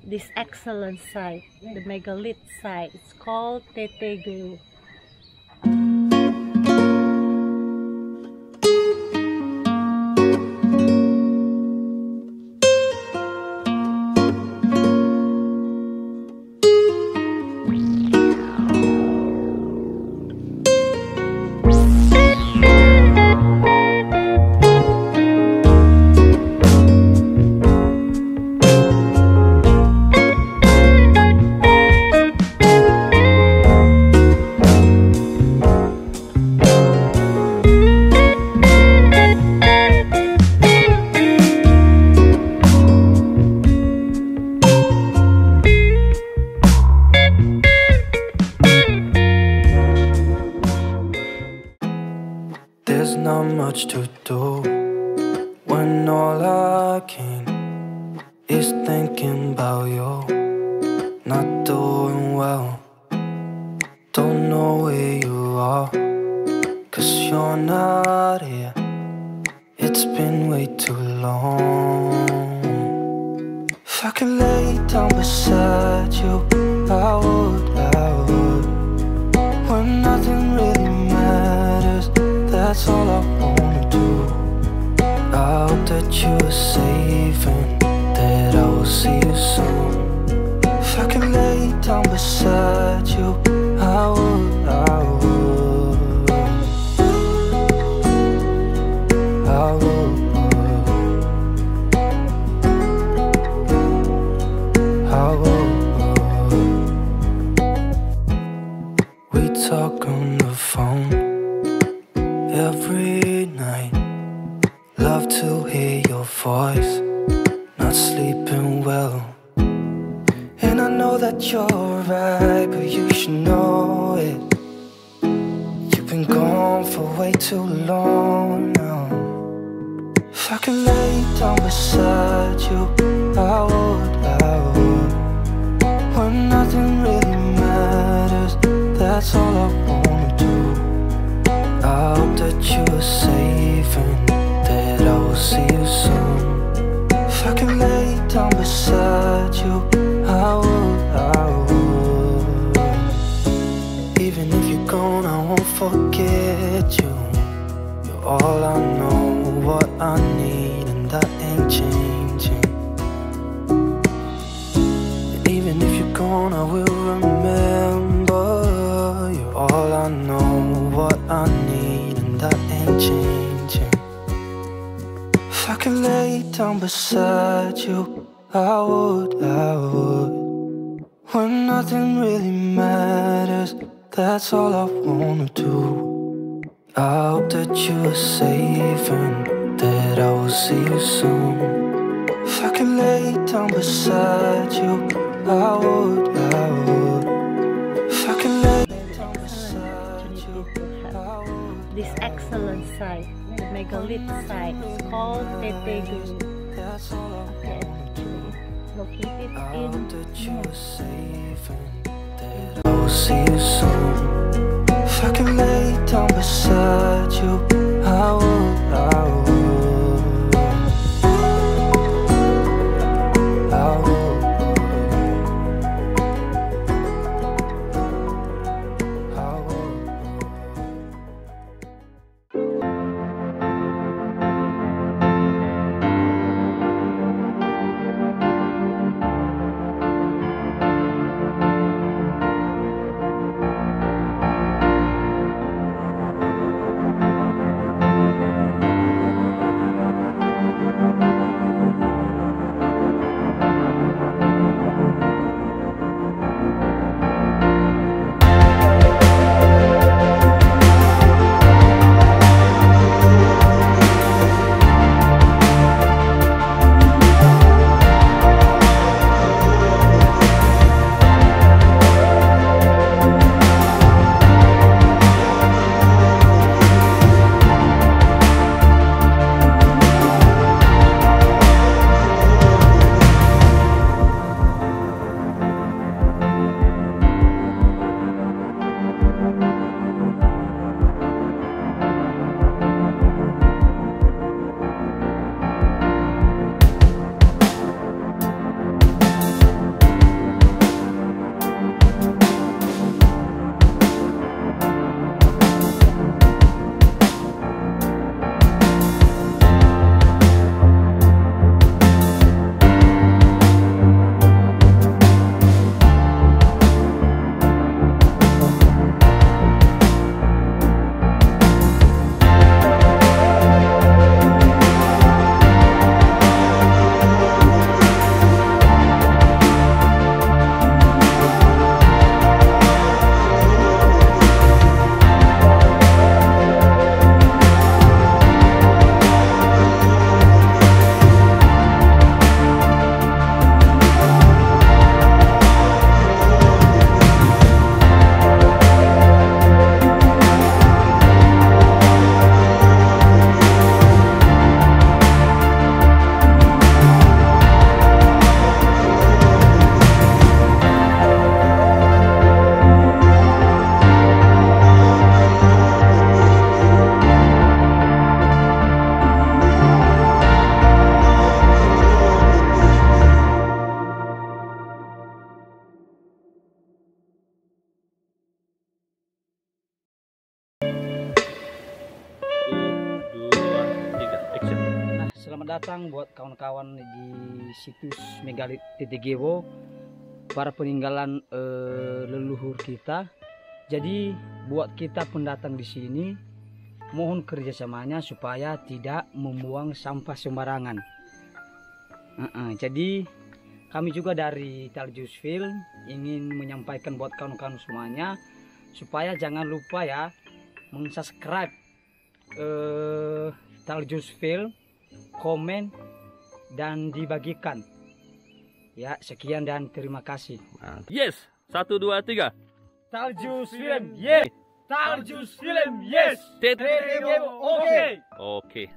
this excellent site, the megalith site. It's called Tetegu. There's not much to do when all I can is thinking about you. Not doing well, don't know where you are, 'cause you're not here. It's been way too long. If I could lay down beside you, I would, when nothing really matters. That's all I wanna do. I hope that you are safe and that I will see you soon. If I can lay down beside you, I would, I would, I would, I would. We talk on the phone every night. Love to hear your voice. Not sleeping well, and I know that you're right, but you should know it. You've been gone for way too long now. If I could lay down beside you, I would, when nothing really matters. That's all I wanna do. I hope that you are safe and that I will see you soon. If I can lay down beside you, I would, I would. Even if you're gone, I won't forget you. You're all I know, what I need, and that ain't changing. And even if you're gone, I will remember. You're all I know, what I need, and that ain't changing. If I could lay down beside you, I would, when nothing really matters. That's all I wanna do. I hope that you are safe and that I will see you soon. If I could lay down beside you, I would, if I could lay down beside you, I would. This excellent site, the megalith site. It's called Tetegu. Okay, located in I will see you soon. If I could lay down beside you, I would, I would, I would, I would. datang buat kawan-kawan di situs Megalit Tetegewo, para peninggalan leluhur kita. Jadi buat kita pendatang di sini, mohon kerjasamanya supaya tidak membuang sampah sembarangan. Jadi kami juga dari Taljus Film ingin menyampaikan buat kawan-kawan semuanya supaya jangan lupa ya mensubscribe Taljus Film, komen dan dibagikan. Ya, sekian dan terima kasih. Yes, 1, 2, 3. Taljus Film, yes. Taljus Film, yes. Tetegewo, oke. Oke.